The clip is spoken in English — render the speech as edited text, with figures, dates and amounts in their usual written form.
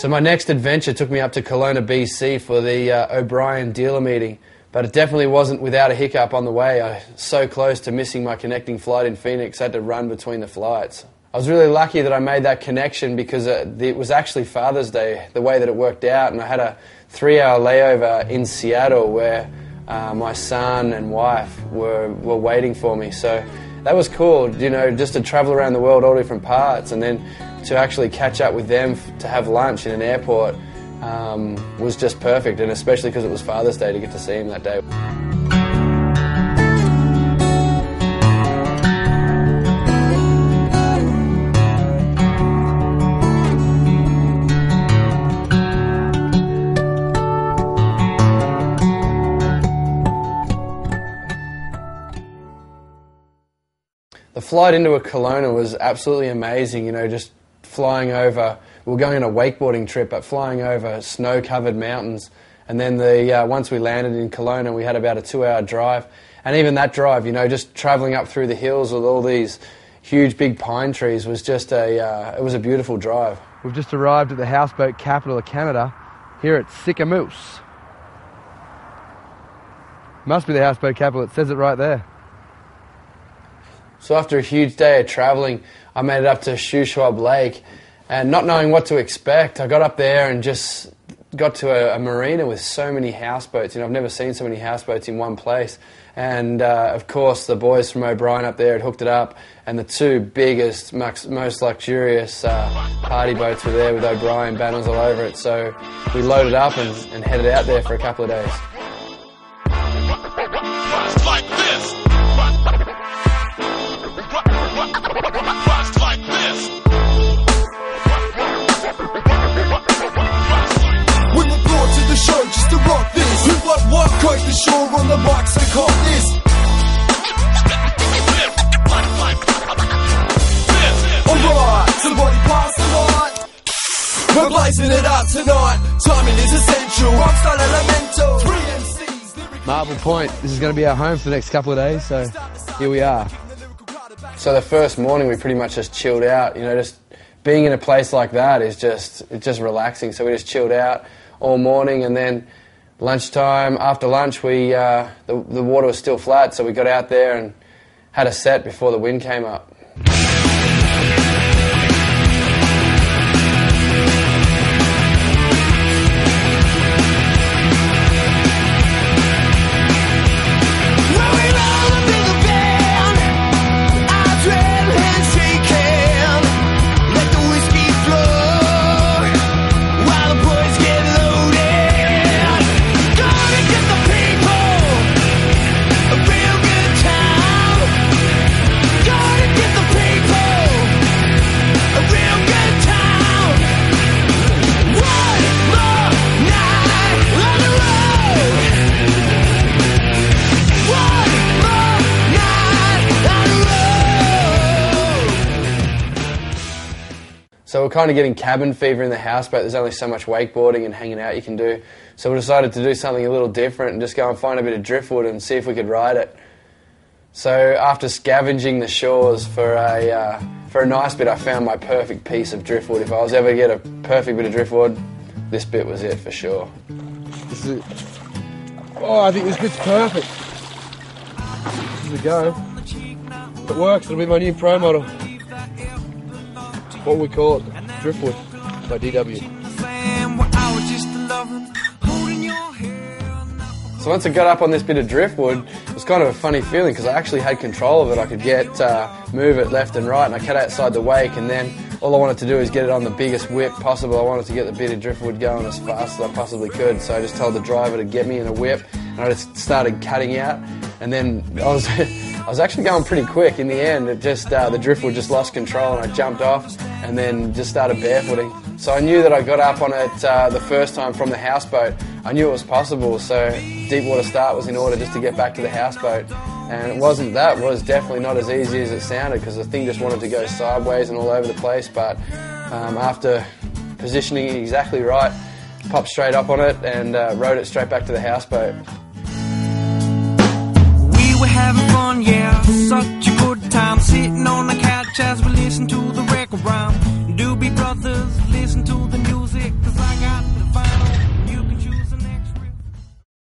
So my next adventure took me up to Kelowna, BC for the O'Brien dealer meeting, but it definitely wasn't without a hiccup on the way. I was so close to missing my connecting flight in Phoenix, I had to run between the flights. I was really lucky that I made that connection because it was actually Father's Day, the way that it worked out, and I had a 3-hour layover in Seattle where my son and wife were waiting for me. So that was cool, you know, just to travel around the world, all different parts, and then to actually catch up with them to have lunch in an airport was just perfect, and especially because it was Father's Day, to get to see him that day. The flight into Kelowna was absolutely amazing, you know, just flying over. We were going on a wakeboarding trip, but flying over snow-covered mountains. And then once we landed in Kelowna, we had about a 2-hour drive. And even that drive, you know, just travelling up through the hills with all these huge big pine trees was just it was a beautiful drive. We've just arrived at the houseboat capital of Canada, here at Sicamous. Must be the houseboat capital, it says it right there. So after a huge day of travelling, I made it up to Shuswap Lake, and not knowing what to expect, I got up there and just got to a marina with so many houseboats. You know, I've never seen so many houseboats in one place. And of course, the boys from O'Brien up there had hooked it up, and the two biggest, most luxurious party boats were there with O'Brien banners all over it. So we loaded up and headed out there for a couple of days. Just to rock this. Who what quote the shore on the mic, so cop this. Alright, somebody pass the light. We're blazing it up tonight. Timing is essential. Rockstar elemental. 3 MCs. Marble Point. This is going to be our home for the next couple of days, so here we are. So the first morning we pretty much just chilled out. You know, just being in a place like that is just relaxing. So we just chilled out all morning, and then lunchtime, after lunch, the water was still flat, so we got out there and had a set before the wind came up. So we're kind of getting cabin fever in the houseboat. There's only so much wakeboarding and hanging out you can do. So we decided to do something a little different and just go and find a bit of driftwood and see if we could ride it. So after scavenging the shores for a nice bit, I found my perfect piece of driftwood. If I was ever to get a perfect bit of driftwood, this bit was it for sure. This is it. Oh, I think this bit's perfect. Here we go. If it works, it'll be my new pro model. What we call it, driftwood by DW. So once I got up on this bit of driftwood, it was kind of a funny feeling because I actually had control of it. I could move it left and right, and I cut outside the wake, and then all I wanted to do is get it on the biggest whip possible. I wanted to get the bit of driftwood going as fast as I possibly could, so I just told the driver to get me in a whip, and I just started cutting out, and then I was actually going pretty quick. In the end, it just the driftwood just lost control, and I jumped off and then just started barefooting. So I knew that I got up on it the first time from the houseboat. I knew it was possible, so deep water start was in order just to get back to the houseboat. And it was definitely not as easy as it sounded, because the thing just wanted to go sideways and all over the place, but after positioning it exactly right, popped straight up on it and rode it straight back to the houseboat. We were having fun, yeah, such a good time, sitting on the couch as we listen to the record rhyme. Doobie Brothers, listen to the music. cause I got